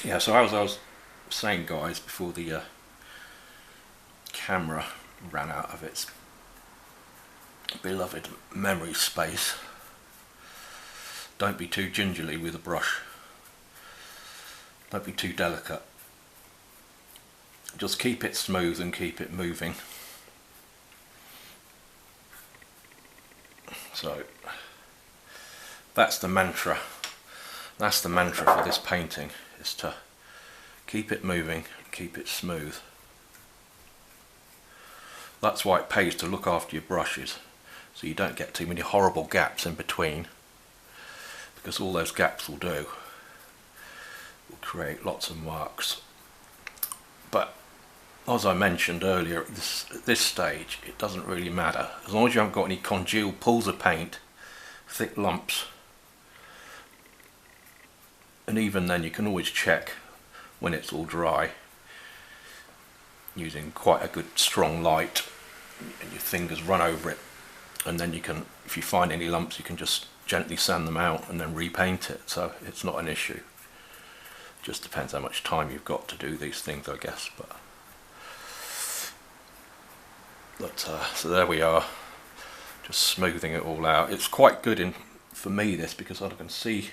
Yeah, so as I was saying, guys, before the camera ran out of its beloved memory space, don't be too gingerly with a brush. Don't be too delicate. Just keep it smooth and keep it moving. So that's the mantra. That's the mantra for this painting, is to keep it moving, keep it smooth. That's why it pays to look after your brushes, so you don't get too many horrible gaps in between, because all those gaps will create lots of marks. But as I mentioned earlier, at this stage it doesn't really matter, as long as you haven't got any congealed pools of paint, thick lumps. And even then you can always check when it's all dry using quite a good strong light, and your fingers run over it, and then you can, if you find any lumps, you can just gently sand them out and then repaint it. So it's not an issue. Just depends how much time you've got to do these things, I guess. But so there we are, just smoothing it all out. It's quite good for me, this, because I can see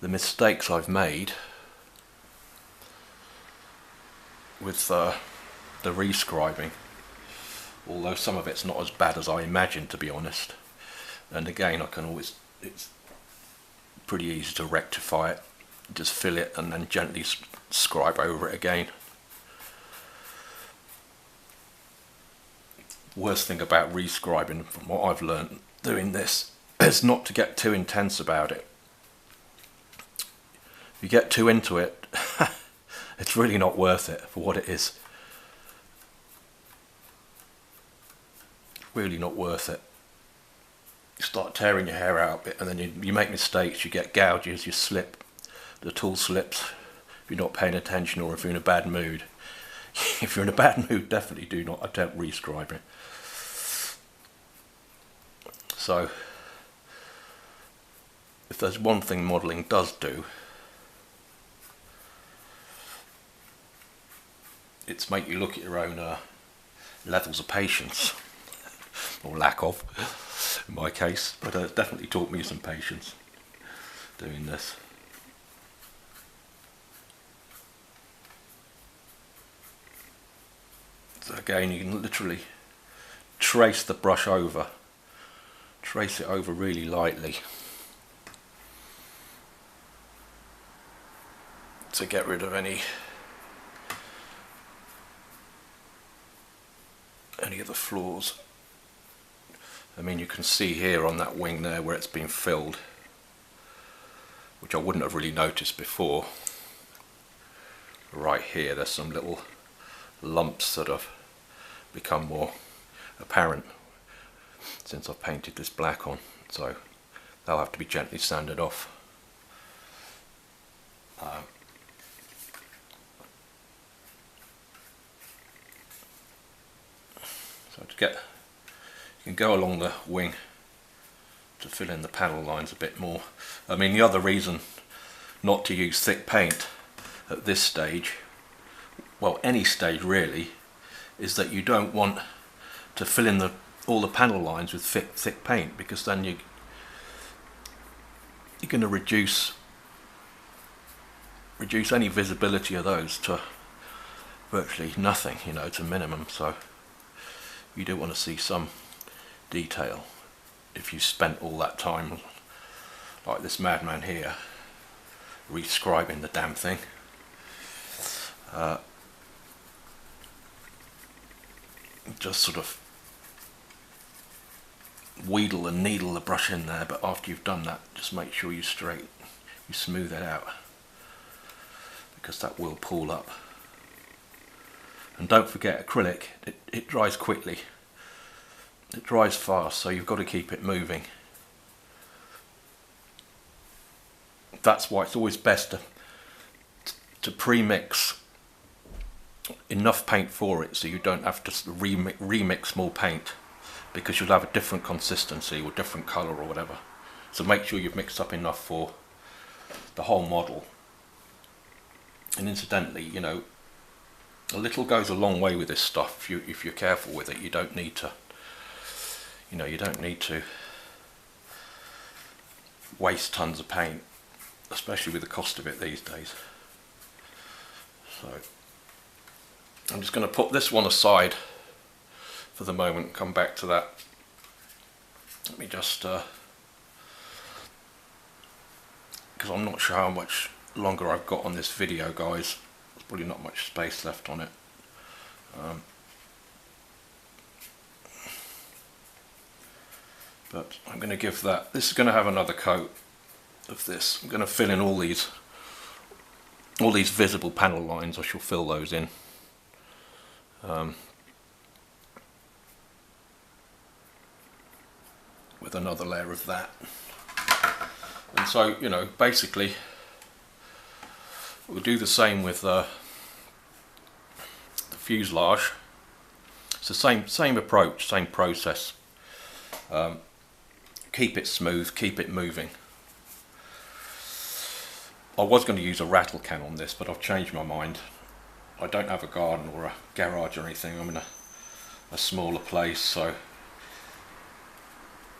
the mistakes I've made with the rescribing, although some of it's not as bad as I imagined, to be honest. And again, it's pretty easy to rectify it. Just fill it and then gently scribe over it again. Worst thing about rescribing, from what I've learned doing this, is not to get too intense about it. If you get too into it, it's really not worth it for what it is. Really not worth it. You start tearing your hair out a bit, and then you make mistakes, you get gouges, you slip, the tool slips if you're not paying attention, or if you're in a bad mood. If you're in a bad mood, definitely do not attempt rescribing. So if there's one thing modelling does do, it's make you look at your own levels of patience, or lack of, in my case. But it definitely taught me some patience doing this. So again, you can literally trace the brush over, trace it over really lightly to get rid of any of the flaws. I mean, you can see here on that wing there where it's been filled, which I wouldn't have really noticed before. Right here, there's some little lumps that have become more apparent since I've painted this black on, so they'll have to be gently sanded off. So you can go along the wing to fill in the panel lines a bit more. I mean, the other reason not to use thick paint at this stage, well, any stage really, is that you don't want to fill in all the panel lines with thick paint, because then you're going to reduce any visibility of those to virtually nothing, to minimum. So you do want to see some detail. If you spent all that time, like this madman here, rescribing the damn thing, just sort of wheedle and needle the brush in there, but after you've done that, just make sure you smooth it out, because that will pull up. And don't forget, acrylic, it dries quickly, it dries fast, so you've got to keep it moving. That's why it's always best to pre-mix enough paint for it, so you don't have to remix more paint, because you'll have a different consistency or different colour or whatever. So make sure you've mixed up enough for the whole model. And incidentally, you know, a little goes a long way with this stuff. If you're careful with it, you don't need to, you know, you don't need to waste tons of paint, especially with the cost of it these days. So I'm just going to put this one aside for the moment, come back to that. Let me just, because I'm not sure how much longer I've got on this video, guys. There's probably not much space left on it. But I'm going to give that, this is going to have another coat of this. I'm going to fill in all these visible panel lines. I shall fill those in. With another layer of that. And so, you know, basically we'll do the same with the fuselage. It's the same approach, same process. Keep it smooth, keep it moving. I was going to use a rattle can on this, but I've changed my mind. I don't have a garden or a garage or anything. I'm in a smaller place, so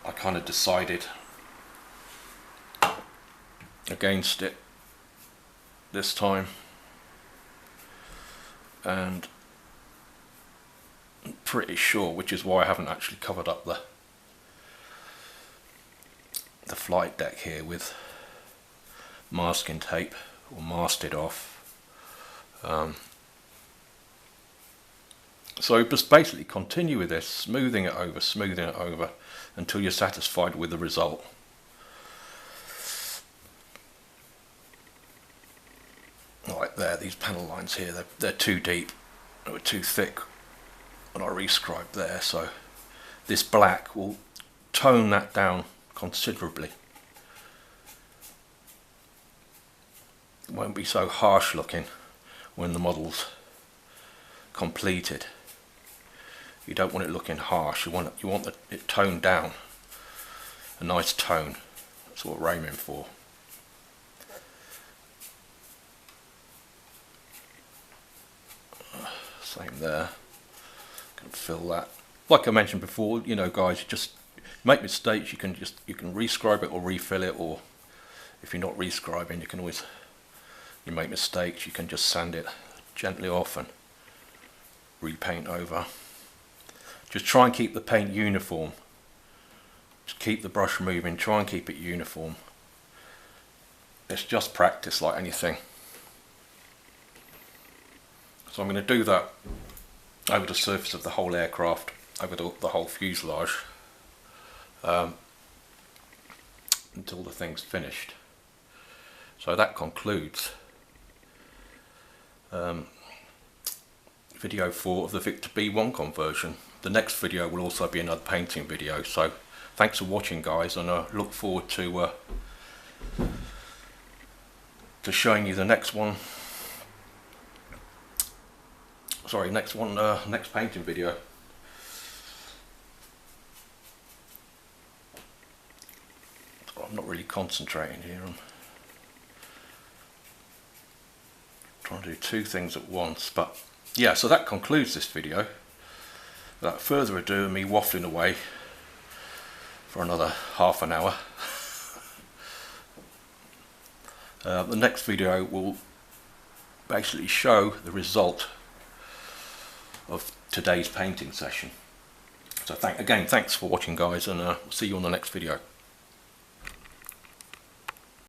I kind of decided against it this time, and I'm pretty sure, which is why I haven't actually covered up the flight deck here with masking tape, or masked it off. So just basically continue with this, smoothing it over until you're satisfied with the result. Like there, these panel lines here, they're too deep, they were too thick when I rescribed there, so this black will tone that down considerably. It won't be so harsh looking when the model's completed. You don't want it looking harsh. You want it toned down, a nice tone. That's what we're aiming for. Same there. Can fill that. Like I mentioned before, you know, guys, you just make mistakes. You can rescribe it or refill it, or if you're not rescribing, you make mistakes. You can just sand it gently off and repaint over. Just try and keep the paint uniform. Just keep the brush moving. Try and keep it uniform. It's just practice, like anything. So I'm going to do that over the surface of the whole aircraft, over the whole fuselage, until the thing's finished. So that concludes video 4 of the Victor B1 conversion. The next video will also be another painting video. So thanks for watching, guys, and I look forward to showing you the next one. Sorry, next painting video. I'm not really concentrating here. I'm trying to do two things at once, but yeah, so that concludes this video. Without further ado, me waffling away for another half an hour. The next video will basically show the result of today's painting session. So thanks for watching, guys, and see you on the next video.